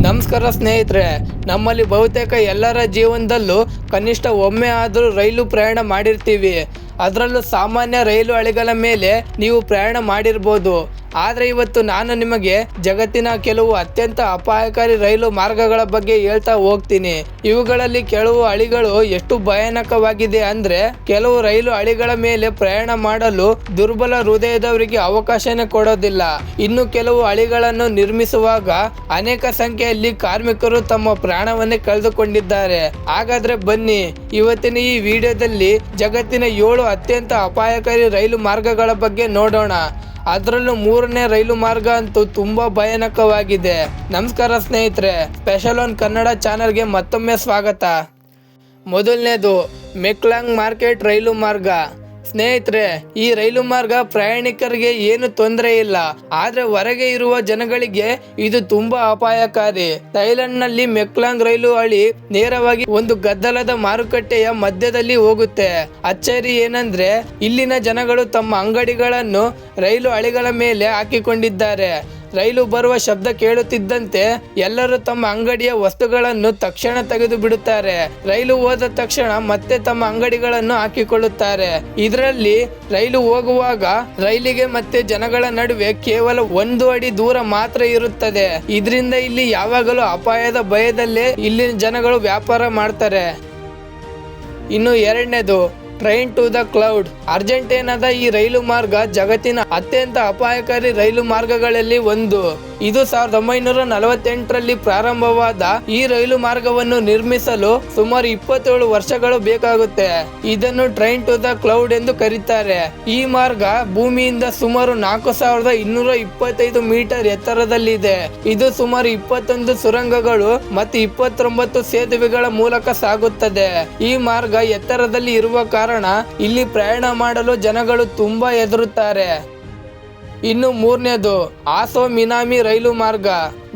ನಮಸ್ಕಾರ ಸ್ನೇಹಿತರೆ, ನಮ್ಮಲ್ಲಿ ಬಹುತೇಕ ಎಲ್ಲರ ಜೀವನದಲ್ಲೂ ಕನಿಷ್ಠ ಒಮ್ಮೆ ಆದರೂ ರೈಲು ಪ್ರಯಾಣ ಮಾಡಿರ್ತೀವಿ. ಅದರಲ್ಲೂ ಸಾಮಾನ್ಯ ರೈಲು ಹಳಿಗಳ ಮೇಲೆ ನೀವು ಪ್ರಯಾಣ ಮಾಡಿರ್ಬೋದು. ಆದರೆ ಇವತ್ತು ನಾನು ನಿಮಗೆ ಜಗತ್ತಿನ ಕೆಲವು ಅತ್ಯಂತ ಅಪಾಯಕಾರಿ ರೈಲು ಮಾರ್ಗಗಳ ಬಗ್ಗೆ ಹೇಳ್ತಾ ಹೋಗ್ತೀನಿ. ಇವುಗಳಲ್ಲಿ ಕೆಲವು ಹಳಿಗಳು ಎಷ್ಟು ಭಯಾನಕವಾಗಿದೆ ಅಂದ್ರೆ, ಕೆಲವು ರೈಲು ಹಳಿಗಳ ಮೇಲೆ ಪ್ರಯಾಣ ಮಾಡಲು ದುರ್ಬಲ ಹೃದಯದವರಿಗೆ ಅವಕಾಶನೇ ಕೊಡೋದಿಲ್ಲ. ಇನ್ನು ಕೆಲವು ಹಳಿಗಳನ್ನು ನಿರ್ಮಿಸುವಾಗ ಅನೇಕ ಸಂಖ್ಯೆಯಲ್ಲಿ ಕಾರ್ಮಿಕರು ತಮ್ಮ ಪ್ರಾಣವನ್ನೇ ಕಳೆದುಕೊಂಡಿದ್ದಾರೆ. ಹಾಗಾದ್ರೆ ಬನ್ನಿ, ಇವತ್ತಿನ ಈ ವಿಡಿಯೋದಲ್ಲಿ ಜಗತ್ತಿನ 7 ಅತ್ಯಂತ ಅಪಾಯಕಾರಿ ರೈಲು ಮಾರ್ಗಗಳ ಬಗ್ಗೆ ನೋಡೋಣ. ಅದರಲ್ಲೂ 3ನೇ ರೈಲು ಮಾರ್ಗ ಅಂತೂ ತುಂಬಾ ಭಯಾನಕವಾಗಿದೆ. ನಮಸ್ಕಾರ ಸ್ನೇಹಿತರೆ, ಸ್ಪೆಷಲ್ ಒನ್ ಕನ್ನಡ ಚಾನೆಲ್ಗೆ ಮತ್ತೊಮ್ಮೆ ಸ್ವಾಗತ. ಮೊದಲನೇದು ಮೆಕ್ಲಾಂಗ್ ಮಾರ್ಕೆಟ್ ರೈಲು ಮಾರ್ಗ. ಸ್ನೇಹಿತರೆ, ಈ ರೈಲು ಮಾರ್ಗ ಪ್ರಯಾಣಿಕರಿಗೆ ಏನು ತೊಂದರೆ ಇಲ್ಲ, ಆದ್ರೆ ಹೊರಗೆ ಇರುವ ಜನಗಳಿಗೆ ಇದು ತುಂಬಾ ಅಪಾಯಕಾರಿ. ಥೈಲ್ಯಾಂಡ್ ನಲ್ಲಿ ಮೆಕ್ಲಾಂಗ್ ರೈಲು ಹಳಿ ನೇರವಾಗಿ ಒಂದು ಗದ್ದಲದ ಮಾರುಕಟ್ಟೆಯ ಮಧ್ಯದಲ್ಲಿ ಹೋಗುತ್ತೆ. ಅಚ್ಚರಿ ಏನಂದ್ರೆ, ಇಲ್ಲಿನ ಜನಗಳು ತಮ್ಮ ಅಂಗಡಿಗಳನ್ನು ರೈಲು ಹಳಿಗಳ ಮೇಲೆ ಹಾಕಿಕೊಂಡಿದ್ದಾರೆ. ರೈಲು ಬರುವ ಶಬ್ದ ಕೇಳುತ್ತಿದ್ದಂತೆ ಎಲ್ಲರೂ ತಮ್ಮ ಅಂಗಡಿಯ ವಸ್ತುಗಳನ್ನು ತಕ್ಷಣ ತೆಗೆದು ಬಿಡುತ್ತಾರೆ. ರೈಲು ಹೋದ ತಕ್ಷಣ ಮತ್ತೆ ತಮ್ಮ ಅಂಗಡಿಗಳನ್ನು ಹಾಕಿಕೊಳ್ಳುತ್ತಾರೆ. ಇದರಲ್ಲಿ ರೈಲು ಹೋಗುವಾಗ ರೈಲಿಗೆ ಮತ್ತೆ ಜನಗಳ ನಡುವೆ ಕೇವಲ 1 ಅಡಿ ದೂರ ಮಾತ್ರ ಇರುತ್ತದೆ. ಇದರಿಂದ ಇಲ್ಲಿ ಯಾವಾಗಲೂ ಅಪಾಯದ ಭಯದಲ್ಲೇ ಇಲ್ಲಿನ ಜನಗಳು ವ್ಯಾಪಾರ ಮಾಡ್ತಾರೆ. ಇನ್ನು 2ನೇದು ಟ್ರೈನ್ ಟು ದ ಕ್ಲೌಡ್. ಅರ್ಜೆಂಟೀನಾದ ಈ ರೈಲು ಮಾರ್ಗ ಜಗತ್ತಿನ ಅತ್ಯಂತ ಅಪಾಯಕಾರಿ ರೈಲು ಮಾರ್ಗಗಳಲ್ಲಿ ಒಂದು. ಇದು 1948ರಲ್ಲಿ ಪ್ರಾರಂಭವಾದ ಈ ರೈಲು ಮಾರ್ಗವನ್ನು ನಿರ್ಮಿಸಲು ಸುಮಾರು 27 ವರ್ಷಗಳು ಬೇಕಾಗುತ್ತೆ. ಇದನ್ನು ಟ್ರೈನ್ ಟು ದ ಕ್ಲೌಡ್ ಎಂದು ಕರೀತಾರೆ. ಈ ಮಾರ್ಗ ಭೂಮಿಯಿಂದ ಸುಮಾರು 4225 ಮೀಟರ್ ಎತ್ತರದಲ್ಲಿದೆ. ಇದು ಸುಮಾರು 21 ಸುರಂಗಗಳು ಮತ್ತು 29 ಸೇತುವೆಗಳ ಮೂಲಕ ಸಾಗುತ್ತದೆ. ಈ ಮಾರ್ಗ ಎತ್ತರದಲ್ಲಿ ಇರುವ ಕಾರಣ ಇಲ್ಲಿ ಪ್ರಯಾಣ ಮಾಡಲು ಜನಗಳು ತುಂಬಾ ಹೆದರುತ್ತಾರೆ. ಇನ್ನು 3ನೇದು ಆಸೋ ಮಿನಾಮಿ ರೈಲು ಮಾರ್ಗ.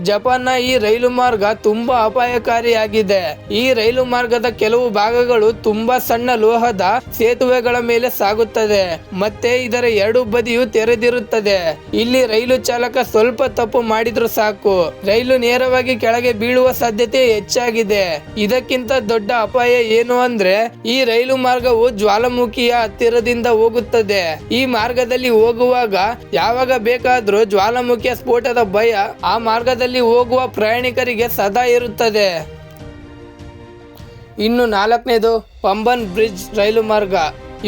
ಜಪಾನ್ನ ಈ ರೈಲು ಮಾರ್ಗ ತುಂಬಾ ಅಪಾಯಕಾರಿಯಾಗಿದೆ. ಈ ರೈಲು ಮಾರ್ಗದ ಕೆಲವು ಭಾಗಗಳು ತುಂಬಾ ಸಣ್ಣ ಲೋಹದ ಸೇತುವೆಗಳ ಮೇಲೆ ಸಾಗುತ್ತದೆ ಮತ್ತೆ ಇದರ 2 ಬದಿಯು ತೆರೆದಿರುತ್ತದೆ. ಇಲ್ಲಿ ರೈಲು ಚಾಲಕ ಸ್ವಲ್ಪ ತಪ್ಪು ಮಾಡಿದ್ರು ಸಾಕು, ರೈಲು ನೇರವಾಗಿ ಕೆಳಗೆ ಬೀಳುವ ಸಾಧ್ಯತೆ ಹೆಚ್ಚಾಗಿದೆ. ಇದಕ್ಕಿಂತ ದೊಡ್ಡ ಅಪಾಯ ಏನು ಅಂದ್ರೆ, ಈ ರೈಲು ಮಾರ್ಗವು ಜ್ವಾಲಾಮುಖಿಯ ಹತ್ತಿರದಿಂದ ಹೋಗುತ್ತದೆ. ಈ ಮಾರ್ಗದಲ್ಲಿ ಹೋಗುವಾಗ ಯಾವಾಗ ಬೇಕಾದ್ರೂ ಜ್ವಾಲಾಮುಖಿಯ ಸ್ಫೋಟದ ಭಯ ಆ ಮಾರ್ಗದಲ್ಲಿ ಹೋಗುವ ಪ್ರಯಾಣಿಕರಿಗೆ ಸದಾ ಇರುತ್ತದೆ. ಇನ್ನು 4ನೇದು ಪಂಬನ್ ಬ್ರಿಡ್ಜ್ ರೈಲು ಮಾರ್ಗ.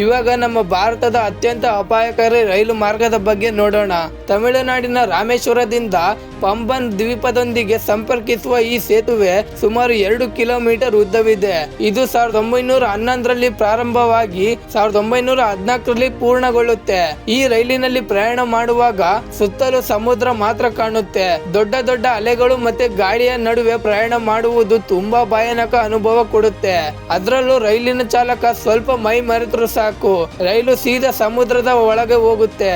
ಇವಾಗ ನಮ್ಮ ಭಾರತದ ಅತ್ಯಂತ ಅಪಾಯಕಾರಿ ರೈಲು ಮಾರ್ಗದ ಬಗ್ಗೆ ನೋಡೋಣ. ತಮಿಳುನಾಡಿನ ರಾಮೇಶ್ವರದಿಂದ ಪಂಬನ್ ದ್ವೀಪದೊಂದಿಗೆ ಸಂಪರ್ಕಿಸುವ ಈ ಸೇತುವೆ ಸುಮಾರು 2 ಕಿಲೋಮೀಟರ್ ಉದ್ದವಿದೆ. ಇದು 1911ರಲ್ಲಿ ಪ್ರಾರಂಭವಾಗಿ 1914ರಲ್ಲಿ ಪೂರ್ಣಗೊಳ್ಳುತ್ತೆ. ಈ ರೈಲಿನಲ್ಲಿ ಪ್ರಯಾಣ ಮಾಡುವಾಗ ಸುತ್ತಲೂ ಸಮುದ್ರ ಮಾತ್ರ ಕಾಣುತ್ತೆ. ದೊಡ್ಡ ದೊಡ್ಡ ಅಲೆಗಳು ಮತ್ತೆ ಗಾಳಿಯ ನಡುವೆ ಪ್ರಯಾಣ ಮಾಡುವುದು ತುಂಬಾ ಭಯಾನಕ ಅನುಭವ ಕೊಡುತ್ತೆ. ಅದರಲ್ಲೂ ರೈಲಿನ ಚಾಲಕ ಸ್ವಲ್ಪ ಮೈ ಮರೆತರೂ ಸಾಕು, ರೈಲು ಸೀದಾ ಸಮುದ್ರದ ಒಳಗೆ ಹೋಗುತ್ತೆ.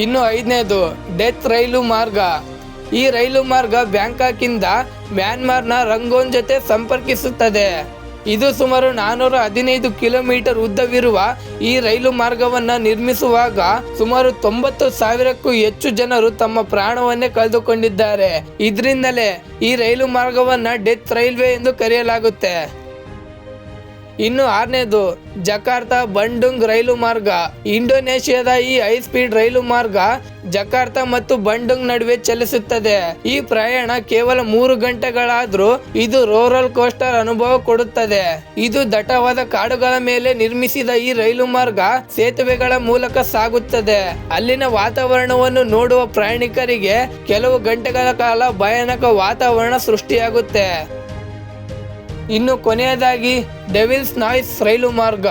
ಇನ್ನು 5ನೇದು ಡೆತ್ ರೈಲು ಮಾರ್ಗ. ಈ ರೈಲು ಮಾರ್ಗ ಬ್ಯಾಂಕಾಕ್ ಇಂದ ಮ್ಯಾನ್ಮಾರ್ನ ರಂಗೋನ್ ಜೊತೆ ಸಂಪರ್ಕಿಸುತ್ತದೆ. ಇದು ಸುಮಾರು 415 ಕಿಲೋಮೀಟರ್ ಉದ್ದವಿರುವ ಈ ರೈಲು ಮಾರ್ಗವನ್ನ ನಿರ್ಮಿಸುವಾಗ ಸುಮಾರು 90,000ಕ್ಕೂ ಹೆಚ್ಚು ಜನರು ತಮ್ಮ ಪ್ರಾಣವನ್ನೇ ಕಳೆದುಕೊಂಡಿದ್ದಾರೆ. ಇದರಿಂದಲೇ ಈ ರೈಲು ಮಾರ್ಗವನ್ನ ಡೆತ್ ರೈಲ್ವೆ ಎಂದು ಕರೆಯಲಾಗುತ್ತೆ. ಇನ್ನು 6ನೇದು ಜಕಾರ್ತಾ ಬಂಡುಂಗ್ ರೈಲು ಮಾರ್ಗ. ಇಂಡೋನೇಷಿಯಾದ ಈ ಹೈ ಸ್ಪೀಡ್ ರೈಲು ಮಾರ್ಗ ಜಕಾರ್ತಾ ಮತ್ತು ಬಂಡುಂಗ್ ನಡುವೆ ಚಲಿಸುತ್ತದೆ. ಈ ಪ್ರಯಾಣ ಕೇವಲ 3 ಗಂಟೆಗಳಾದ್ರೂ ಇದು ರೋಲರ್ ಕೋಸ್ಟರ್ ಅನುಭವ ಕೊಡುತ್ತದೆ. ಇದು ದಟ್ಟವಾದ ಕಾಡುಗಳ ಮೇಲೆ ನಿರ್ಮಿಸಿದ ಈ ರೈಲು ಮಾರ್ಗ ಸೇತುವೆಗಳ ಮೂಲಕ ಸಾಗುತ್ತದೆ. ಅಲ್ಲಿನ ವಾತಾವರಣವನ್ನು ನೋಡುವ ಪ್ರಯಾಣಿಕರಿಗೆ ಕೆಲವು ಗಂಟೆಗಳ ಕಾಲ ಭಯಾನಕ ವಾತಾವರಣ ಸೃಷ್ಟಿಯಾಗುತ್ತೆ. ಇನ್ನು ಕೊನೆಯದಾಗಿ ಡೆವಿಲ್ಸ್ ನಾಯ್ಸ್ ರೈಲು ಮಾರ್ಗ.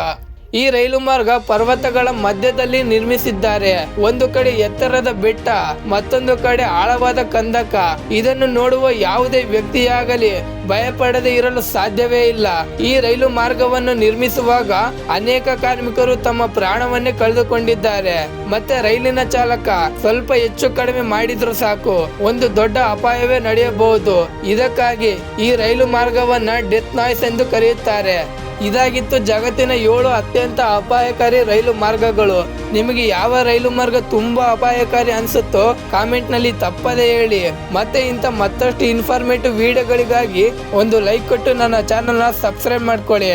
ಈ ರೈಲು ಮಾರ್ಗ ಪರ್ವತಗಳ ಮಧ್ಯದಲ್ಲಿ ನಿರ್ಮಿಸಿದ್ದಾರೆ. ಒಂದು ಕಡೆ ಎತ್ತರದ ಬೆಟ್ಟ, ಮತ್ತೊಂದು ಕಡೆ ಆಳವಾದ ಕಂದಕ. ಇದನ್ನು ನೋಡುವ ಯಾವುದೇ ವ್ಯಕ್ತಿಯಾಗಲಿ ಭಯಪಡದೆ ಇರಲು ಸಾಧ್ಯವೇ ಇಲ್ಲ. ಈ ರೈಲು ಮಾರ್ಗವನ್ನು ನಿರ್ಮಿಸುವಾಗ ಅನೇಕ ಕಾರ್ಮಿಕರು ತಮ್ಮ ಪ್ರಾಣವನ್ನೇ ಕಳೆದುಕೊಂಡಿದ್ದಾರೆ. ಮತ್ತೆ ರೈಲಿನ ಚಾಲಕ ಸ್ವಲ್ಪ ಹೆಚ್ಚು ಕಡಿಮೆ ಮಾಡಿದ್ರು ಸಾಕು, ಒಂದು ದೊಡ್ಡ ಅಪಾಯವೇ ನಡೆಯಬಹುದು. ಇದಕ್ಕಾಗಿ ಈ ರೈಲು ಮಾರ್ಗವನ್ನ ಡೆತ್ ನಾಯ್ಸ್ ಎಂದು ಕರೆಯುತ್ತಾರೆ. ಇದಾಗಿತ್ತು ಜಗತ್ತಿನ 7 ಅತ್ಯಂತ ಅಪಾಯಕಾರಿ ರೈಲು ಮಾರ್ಗಗಳು. ನಿಮಗೆ ಯಾವ ರೈಲು ಮಾರ್ಗ ತುಂಬಾ ಅಪಾಯಕಾರಿ ಅನ್ಸುತ್ತೋ ಕಾಮೆಂಟ್ ನಲ್ಲಿ ತಪ್ಪದೇ ಹೇಳಿ. ಮತ್ತೆ ಇಂಥ ಮತ್ತಷ್ಟು ಇನ್ಫಾರ್ಮೇಟಿವ್ ವಿಡಿಯೋಗಳಿಗಾಗಿ ಒಂದು ಲೈಕ್ ಕೊಟ್ಟು ನನ್ನ ಚಾನಲ್ನ ಸಬ್ಸ್ಕ್ರೈಬ್ ಮಾಡ್ಕೊಳ್ಳಿ.